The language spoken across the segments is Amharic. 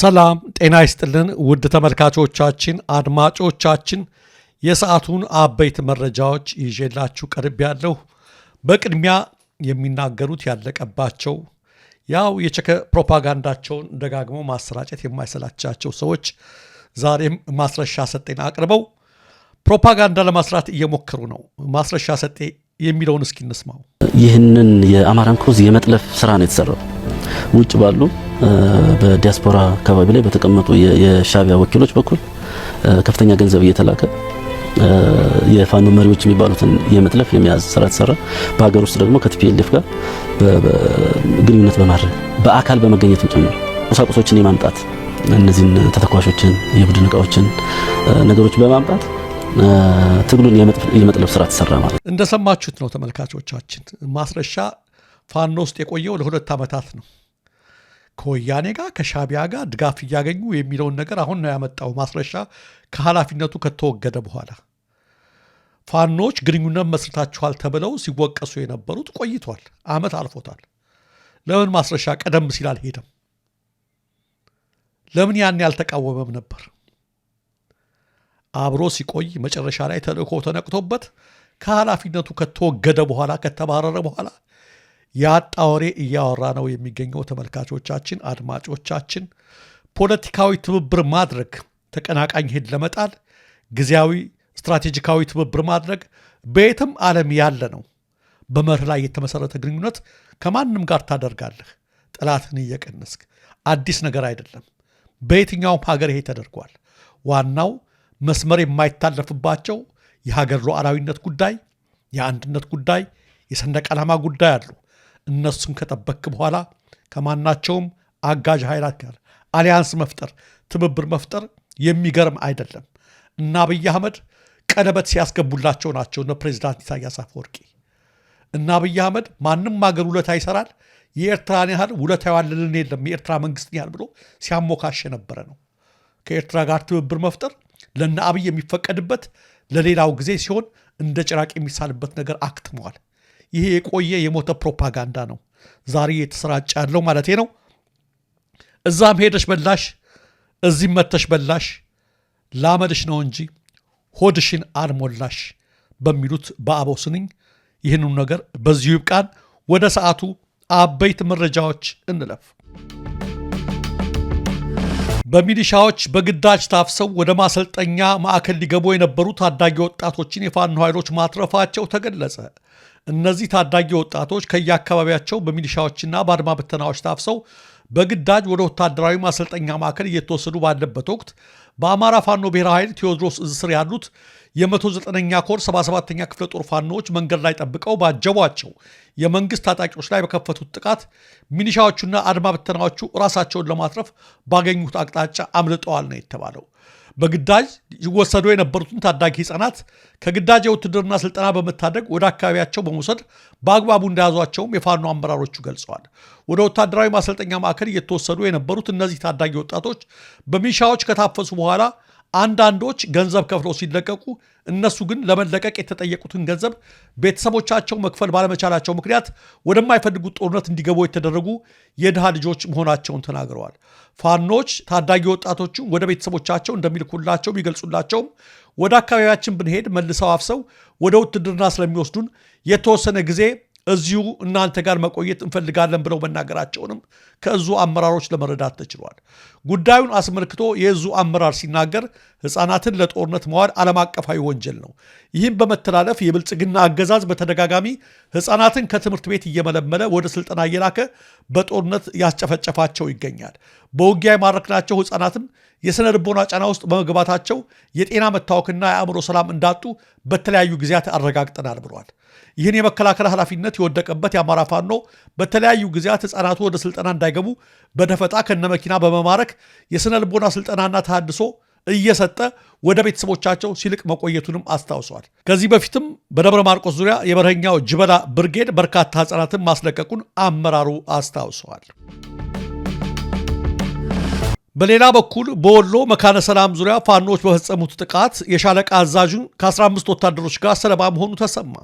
ሰላም ጤና ይስጥልን ውድ ተመልካቾቻችን አድማጮቻችን የሰዓቱን አበይት መረጃዎች ይዤላችሁ ቀርቤያለሁ። በቅድሚያ የሚናገሩት ያለቀባቸው ያው የቸከ ፕሮፓጋንዳቸውን ደጋግመው ማሰራጨት የማይሰላቻቸው ሰዎች ዛሬም ማስረሻ ሰጤን አቅርበው ፕሮፓጋንዳ ለማስራት እየሞከሩ ነው። ማስረሻ ሰጤ የሚለውን እስኪ እንስማው። ይህንን የአማራን ኮዝ የመጥለፍ ስራ ነው የተሰራው። ውጭ ባሉ በዲያስፖራ አካባቢ ላይ በተቀመጡ የሻቢያ ወኪሎች በኩል ከፍተኛ ገንዘብ እየተላከ የፋኖ መሪዎች የሚባሉትን የመጥለፍ የሚያዝ ስራ ተሰራ። በሀገር ውስጥ ደግሞ ከቲፒኤልኤፍ ጋር ግንኙነት በማድረግ በአካል በመገኘት ጭምር ቁሳቁሶችን የማምጣት እነዚህን ተተኳሾችን የቡድን እቃዎችን ነገሮች በማምጣት ትግሉን የመጥለፍ ስራ ተሰራ ማለት እንደሰማችሁት ነው ተመልካቾቻችን። ማስረሻ ፋኖ ውስጥ የቆየው ለ2 ዓመታት ነው። ከወያኔ ጋር ከሻቢያ ጋር ድጋፍ እያገኙ የሚለውን ነገር አሁን ነው ያመጣው። ማስረሻ ከኃላፊነቱ ከተወገደ በኋላ ፋኖች ግንኙነት መስርታችኋል ተብለው ሲወቀሱ የነበሩት ቆይቷል። ዓመት አልፎታል። ለምን ማስረሻ ቀደም ሲል አልሄደም? ለምን ያን ያልተቃወመም ነበር? አብሮ ሲቆይ መጨረሻ ላይ ተልእኮ ተነቅቶበት ከኃላፊነቱ ከተወገደ በኋላ ከተባረረ በኋላ ያጣ ወሬ እያወራ ነው የሚገኘው። ተመልካቾቻችን አድማጮቻችን ፖለቲካዊ ትብብር ማድረግ ተቀናቃኝ ሄድ ለመጣል ጊዜያዊ ስትራቴጂካዊ ትብብር ማድረግ በየትም ዓለም ያለ ነው። በመርህ ላይ የተመሰረተ ግንኙነት ከማንም ጋር ታደርጋለህ ጠላትን እየቀነስክ። አዲስ ነገር አይደለም። በየትኛውም ሀገር ይሄ ተደርጓል። ዋናው መስመር የማይታለፍባቸው የሀገር ሉዓላዊነት ጉዳይ፣ የአንድነት ጉዳይ፣ የሰንደቅ ዓላማ ጉዳይ አሉ። እነሱም ከጠበቅ በኋላ ከማናቸውም አጋዥ ኃይላት ጋር አሊያንስ መፍጠር ትብብር መፍጠር የሚገርም አይደለም። እና አብይ አህመድ ቀለበት ሲያስገቡላቸው ናቸው እነ ፕሬዚዳንት ኢሳያስ አፈወርቂ። እና አብይ አህመድ ማንም ሀገር ውለታ ይሰራል የኤርትራን ያህል ውለታ ያዋልልን የለም የኤርትራ መንግስት ያህል ብሎ ሲያሞካሽ የነበረ ነው። ከኤርትራ ጋር ትብብር መፍጠር ለነ አብይ የሚፈቀድበት ለሌላው ጊዜ ሲሆን እንደ ጭራቅ የሚሳልበት ነገር አክትመዋል። ይሄ የቆየ የሞተ ፕሮፓጋንዳ ነው ዛሬ የተሰራጨ ያለው ማለት ነው። እዛም ሄደሽ በላሽ እዚህም መተሽ በላሽ ላመድሽ ነው እንጂ ሆድሽን አልሞላሽ በሚሉት በአበው ስንኝ ይህንን ነገር በዚሁ ይብቃን። ወደ ሰዓቱ አበይት መረጃዎች እንለፍ። በሚሊሻዎች በግዳጅ ታፍሰው ወደ ማሰልጠኛ ማዕከል ሊገቡ የነበሩ ታዳጊ ወጣቶችን የፋኖ ኃይሎች ማትረፋቸው ተገለጸ። እነዚህ ታዳጊ ወጣቶች ከየአካባቢያቸው በሚሊሻዎችና በአድማ ብተናዎች ታፍሰው በግዳጅ ወደ ወታደራዊ ማሰልጠኛ ማዕከል እየተወሰዱ ባለበት ወቅት በአማራ ፋኖ ብሔራዊ ኃይል ቴዎድሮስ እዝ ስር ያሉት የ109ኛ ኮር 77ኛ ክፍለ ጦር ፋኖዎች መንገድ ላይ ጠብቀው ባጀቧቸው የመንግስት ታጣቂዎች ላይ በከፈቱት ጥቃት ሚሊሻዎቹና አድማ ብተናዎቹ ራሳቸውን ለማትረፍ ባገኙት አቅጣጫ አምልጠዋል ነው የተባለው። በግዳጅ ይወሰዱ የነበሩትን ታዳጊ ህፃናት ከግዳጅ የውትድርና ስልጠና በመታደግ ወደ አካባቢያቸው በመውሰድ በአግባቡ እንደያዟቸውም የፋኖ አመራሮቹ ገልጸዋል። ወደ ወታደራዊ ማሰልጠኛ ማዕከል እየተወሰዱ የነበሩት እነዚህ ታዳጊ ወጣቶች በሚሊሻዎች ከታፈሱ በኋላ አንዳንዶች ገንዘብ ከፍለው ሲለቀቁ፣ እነሱ ግን ለመለቀቅ የተጠየቁትን ገንዘብ ቤተሰቦቻቸው መክፈል ባለመቻላቸው ምክንያት ወደማይፈልጉት ጦርነት እንዲገቡ የተደረጉ የድሃ ልጆች መሆናቸውን ተናግረዋል። ፋኖች ታዳጊ ወጣቶቹ ወደ ቤተሰቦቻቸው እንደሚልኩላቸው ቢገልጹላቸውም ወደ አካባቢያችን ብንሄድ መልሰው አፍሰው ወደ ውትድርና ስለሚወስዱን የተወሰነ ጊዜ እዚሁ እናንተ ጋር መቆየት እንፈልጋለን ብለው መናገራቸውንም ከእዙ አመራሮች ለመረዳት ተችሏል። ጉዳዩን አስመልክቶ የእዙ አመራር ሲናገር ህፃናትን ለጦርነት መዋል ዓለም አቀፋዊ ወንጀል ነው። ይህም በመተላለፍ የብልጽግና አገዛዝ በተደጋጋሚ ህፃናትን ከትምህርት ቤት እየመለመለ ወደ ስልጠና እየላከ በጦርነት ያስጨፈጨፋቸው ይገኛል። በውጊያ የማረክናቸው ህፃናትም የስነ ልቦና ጫና ውስጥ በመግባታቸው የጤና መታወክና የአእምሮ ሰላም እንዳጡ በተለያዩ ጊዜያት አረጋግጠናል ብሏል። ይህን የመከላከል ኃላፊነት የወደቀበት የአማራ ፋኖ በተለያዩ ጊዜያት ህፃናቱ ወደ ስልጠና እንዳይገቡ በደፈጣ ከነመኪና በመማረክ የስነ ልቦና ስልጠናና ተሃድሶ እየሰጠ ወደ ቤተሰቦቻቸው ሲልቅ መቆየቱንም አስታውሰዋል። ከዚህ በፊትም በደብረ ማርቆስ ዙሪያ የበረኛው ጅበላ ብርጌድ በርካታ ህፃናትን ማስለቀቁን አመራሩ አስታውሰዋል። በሌላ በኩል በወሎ መካነ ሰላም ዙሪያ ፋኖች በፈጸሙት ጥቃት የሻለቃ አዛዡን ከ15 ወታደሮች ጋር ሰለባ መሆኑ ተሰማ።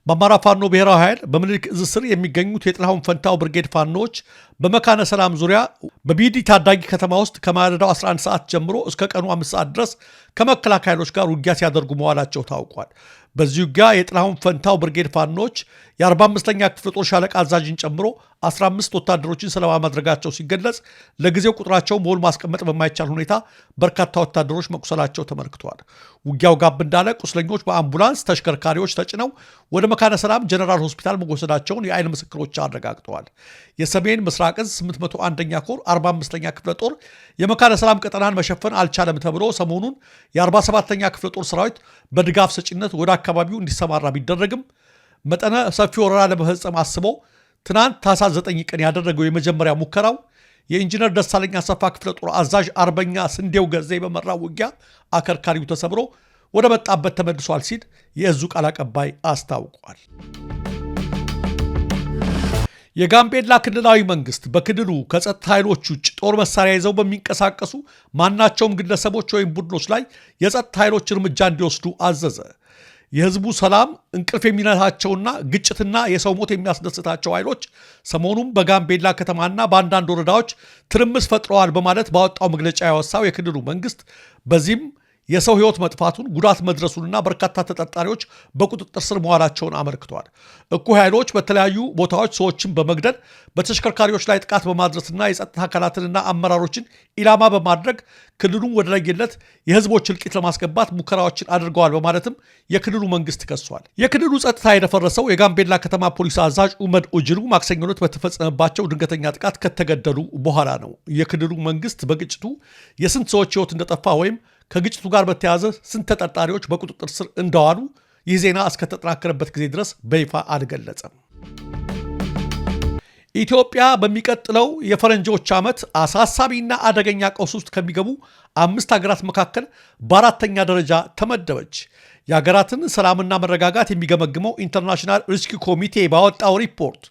በአማራ ፋኖ ብሔራዊ ኃይል በምኒልክ ዕዝ ስር የሚገኙት የጥላሁን ፈንታው ብርጌድ ፋኖዎች በመካነ ሰላም ዙሪያ በቢዲ ታዳጊ ከተማ ውስጥ ከማለዳው 11 ሰዓት ጀምሮ እስከ ቀኑ 5 ሰዓት ድረስ ከመከላከያ ኃይሎች ጋር ውጊያ ሲያደርጉ መዋላቸው ታውቋል። በዚህ ውጊያ የጥላሁን ፈንታው ብርጌድ ፋኖዎች የ45ኛ ክፍለ ጦር ሻለቃ አዛዥን ጨምሮ 15 ወታደሮችን ሰለባ ማድረጋቸው ሲገለጽ፣ ለጊዜው ቁጥራቸው መሆን ማስቀመጥ በማይቻል ሁኔታ በርካታ ወታደሮች መቁሰላቸው ተመልክቷል። ውጊያው ጋብ እንዳለ ቁስለኞች በአምቡላንስ ተሽከርካሪዎች ተጭነው ወደ መካነ ሰላም ጀነራል ሆስፒታል መወሰዳቸውን የአይን ምስክሮች አረጋግጠዋል። የሰሜን ምስራቅ ዕዝ 801ኛ ኮር 45ኛ ክፍለ ጦር የመካነ ሰላም ቀጠናን መሸፈን አልቻለም ተብሎ ሰሞኑን የ47ኛ ክፍለ ጦር ሰራዊት በድጋፍ ሰጪነት ወደ አካባቢው እንዲሰማራ ቢደረግም መጠነ ሰፊ ወረራ ለመፈጸም አስቦ ትናንት ታኅሳስ 9 ቀን ያደረገው የመጀመሪያ ሙከራው የኢንጂነር ደሳለኝ አሰፋ ክፍለ ጦር አዛዥ አርበኛ ስንዴው ገዜ በመራው ውጊያ አከርካሪው ተሰብሮ ወደ መጣበት ተመልሷል ሲል የእዙ ቃል አቀባይ አስታውቋል። የጋምቤላ ክልላዊ መንግስት በክልሉ ከጸጥታ ኃይሎች ውጭ ጦር መሳሪያ ይዘው በሚንቀሳቀሱ ማናቸውም ግለሰቦች ወይም ቡድኖች ላይ የጸጥታ ኃይሎች እርምጃ እንዲወስዱ አዘዘ። የህዝቡ ሰላም እንቅልፍ የሚነሳቸውና ግጭትና የሰው ሞት የሚያስደስታቸው ኃይሎች ሰሞኑን በጋምቤላ ከተማና በአንዳንድ ወረዳዎች ትርምስ ፈጥረዋል በማለት ባወጣው መግለጫ ያወሳው የክልሉ መንግስት በዚህም የሰው ህይወት መጥፋቱን፣ ጉዳት መድረሱንና በርካታ ተጠርጣሪዎች በቁጥጥር ስር መዋላቸውን አመልክቷል። እኩይ ኃይሎች በተለያዩ ቦታዎች ሰዎችን በመግደል በተሽከርካሪዎች ላይ ጥቃት በማድረስና የጸጥታ አካላትንና አመራሮችን ኢላማ በማድረግ ክልሉን ወደ ለየለት የህዝቦች እልቂት ለማስገባት ሙከራዎችን አድርገዋል በማለትም የክልሉ መንግስት ከሷል። የክልሉ ጸጥታ የደፈረሰው የጋምቤላ ከተማ ፖሊስ አዛዥ ኡመድ ኡጅሉ ማክሰኞ ዕለት በተፈጸመባቸው ድንገተኛ ጥቃት ከተገደሉ በኋላ ነው። የክልሉ መንግስት በግጭቱ የስንት ሰዎች ህይወት እንደጠፋ ወይም ከግጭቱ ጋር በተያያዘ ስንት ተጠርጣሪዎች በቁጥጥር ስር እንደዋሉ ይህ ዜና እስከተጠናከረበት ጊዜ ድረስ በይፋ አልገለጸም። ኢትዮጵያ በሚቀጥለው የፈረንጆች ዓመት አሳሳቢና አደገኛ ቀውስ ውስጥ ከሚገቡ 5 ሀገራት መካከል በ4ኛ ደረጃ ተመደበች። የሀገራትን ሰላምና መረጋጋት የሚገመግመው ኢንተርናሽናል ሪስክ ኮሚቴ ባወጣው ሪፖርት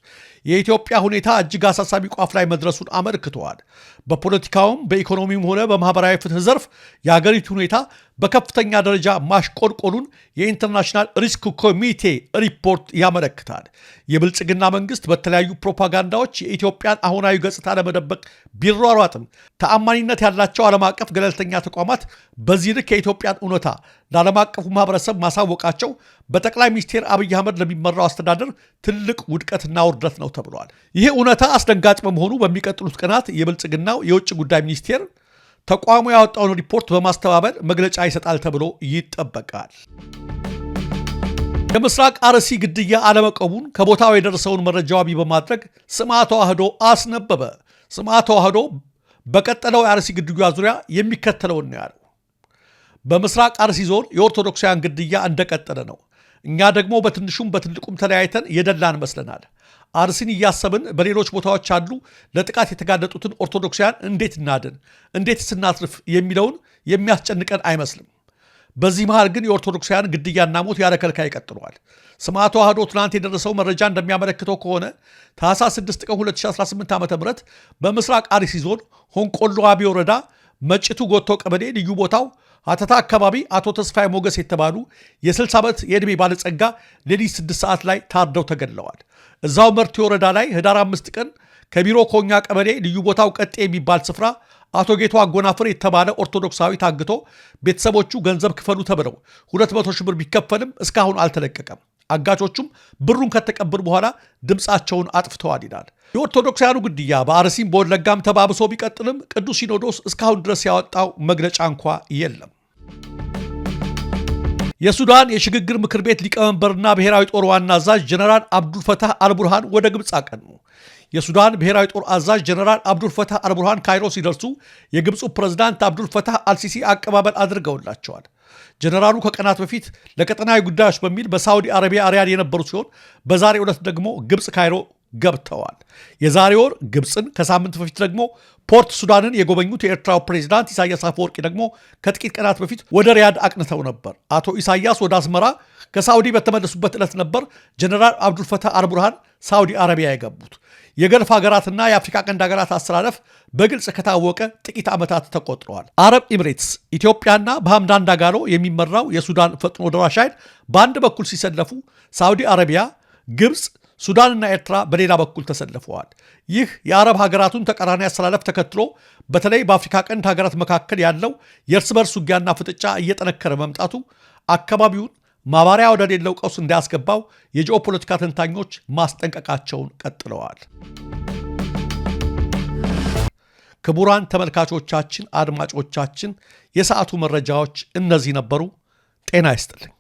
የኢትዮጵያ ሁኔታ እጅግ አሳሳቢ ቋፍ ላይ መድረሱን አመልክተዋል። በፖለቲካውም በኢኮኖሚም ሆነ በማህበራዊ ፍትህ ዘርፍ የሀገሪቱ ሁኔታ በከፍተኛ ደረጃ ማሽቆልቆሉን የኢንተርናሽናል ሪስክ ኮሚቴ ሪፖርት ያመለክታል። የብልጽግና መንግስት በተለያዩ ፕሮፓጋንዳዎች የኢትዮጵያን አሁናዊ ገጽታ ለመደበቅ ቢሯሯጥም ተአማኒነት ያላቸው ዓለም አቀፍ ገለልተኛ ተቋማት በዚህ ልክ የኢትዮጵያን እውነታ ለዓለም አቀፉ ማህበረሰብ ማሳወቃቸው በጠቅላይ ሚኒስትር አብይ አህመድ ለሚመራው አስተዳደር ትልቅ ውድቀትና ውርደት ነው ተብሏል። ይህ እውነታ አስደንጋጭ በመሆኑ በሚቀጥሉት ቀናት የብልጽግናው የውጭ ጉዳይ ሚኒስቴር ተቋሙ ያወጣውን ሪፖርት በማስተባበል መግለጫ ይሰጣል ተብሎ ይጠበቃል። የምስራቅ አርሲ ግድያ አለመቆሙን ከቦታው የደረሰውን መረጃ ዋቢ በማድረግ ስምዐ ተዋሕዶ አስነበበ። ስምዐ ተዋሕዶ በቀጠለው የአርሲ ግድያ ዙሪያ የሚከተለውን ነው ያለው። በምስራቅ አርሲ ዞን የኦርቶዶክሳውያን ግድያ እንደቀጠለ ነው። እኛ ደግሞ በትንሹም በትልቁም ተለያይተን የደላን መስለናል። አርሲን እያሰብን በሌሎች ቦታዎች አሉ ለጥቃት የተጋለጡትን ኦርቶዶክሳውያን እንዴት እናድን፣ እንዴት ስናትርፍ የሚለውን የሚያስጨንቀን አይመስልም። በዚህ መሃል ግን የኦርቶዶክሳውያን ግድያና ሞት ያለ ከልካይ ቀጥሏል። ስምዐ ተዋሕዶ ትናንት የደረሰው መረጃ እንደሚያመለክተው ከሆነ ታኅሳስ 6 ቀን 2018 ዓ.ም በምስራቅ አርሲ ዞን ሆንቆሎ ዋቢ ወረዳ መጭቱ ጎቶ ቀበሌ ልዩ ቦታው አተታ አካባቢ አቶ ተስፋዬ ሞገስ የተባሉ የ60 ዓመት የዕድሜ ባለጸጋ ሌሊት 6 ሰዓት ላይ ታርደው ተገድለዋል። እዛው መርቲ ወረዳ ላይ ህዳር 5 ቀን ከቢሮ ኮኛ ቀበሌ ልዩ ቦታው ቀጤ የሚባል ስፍራ አቶ ጌቱ አጎናፍር የተባለ ኦርቶዶክሳዊ ታግቶ ቤተሰቦቹ ገንዘብ ክፈሉ ተብለው 200 ሺህ ብር ቢከፈልም እስካሁን አልተለቀቀም። አጋቾቹም ብሩን ከተቀበሉ በኋላ ድምፃቸውን አጥፍተዋል ይላል። የኦርቶዶክሳውያኑ ግድያ በአርሲም በወለጋም ተባብሶ ቢቀጥልም ቅዱስ ሲኖዶስ እስካሁን ድረስ ያወጣው መግለጫ እንኳ የለም። የሱዳን የሽግግር ምክር ቤት ሊቀመንበርና ብሔራዊ ጦር ዋና አዛዥ ጀነራል አብዱልፈታህ አልቡርሃን ወደ ግብፅ አቀኑ። የሱዳን ብሔራዊ ጦር አዛዥ ጀነራል አብዱልፈታህ አልቡርሃን ካይሮ ሲደርሱ የግብፁ ፕሬዝዳንት አብዱልፈታህ አልሲሲ አቀባበል አድርገውላቸዋል። ጀነራሉ ከቀናት በፊት ለቀጠናዊ ጉዳዮች በሚል በሳዑዲ አረቢያ ሪያድ የነበሩ ሲሆን በዛሬው ዕለት ደግሞ ግብፅ ካይሮ ገብተዋል። የዛሬ ወር ግብፅን ከሳምንት በፊት ደግሞ ፖርት ሱዳንን የጎበኙት የኤርትራው ፕሬዝዳንት ኢሳያስ አፈወርቂ ደግሞ ከጥቂት ቀናት በፊት ወደ ሪያድ አቅንተው ነበር። አቶ ኢሳያስ ወደ አስመራ ከሳዑዲ በተመለሱበት ዕለት ነበር ጀነራል አብዱልፈታህ አልቡርሃን ሳዑዲ አረቢያ የገቡት። የገልፍ ሀገራትና የአፍሪካ ቀንድ ሀገራት አስተላለፍ በግልጽ ከታወቀ ጥቂት ዓመታት ተቆጥረዋል። አረብ ኤሚሬትስ፣ ኢትዮጵያና በሐምዳን ዳጋሎ የሚመራው የሱዳን ፈጥኖ ደራሽ ኃይል በአንድ በኩል ሲሰለፉ፣ ሳዑዲ አረቢያ፣ ግብፅ፣ ሱዳንና ኤርትራ በሌላ በኩል ተሰልፈዋል። ይህ የአረብ ሀገራቱን ተቃራኒ አስተላለፍ ተከትሎ በተለይ በአፍሪካ ቀንድ ሀገራት መካከል ያለው የእርስ በርስ ውጊያና ፍጥጫ እየጠነከረ መምጣቱ አካባቢውን ማባሪያ ወደሌለው ቀውስ እንዳያስገባው የጂኦፖለቲካ ተንታኞች ማስጠንቀቃቸውን ቀጥለዋል። ክቡራን ተመልካቾቻችን፣ አድማጮቻችን የሰዓቱ መረጃዎች እነዚህ ነበሩ። ጤና ይስጥልኝ።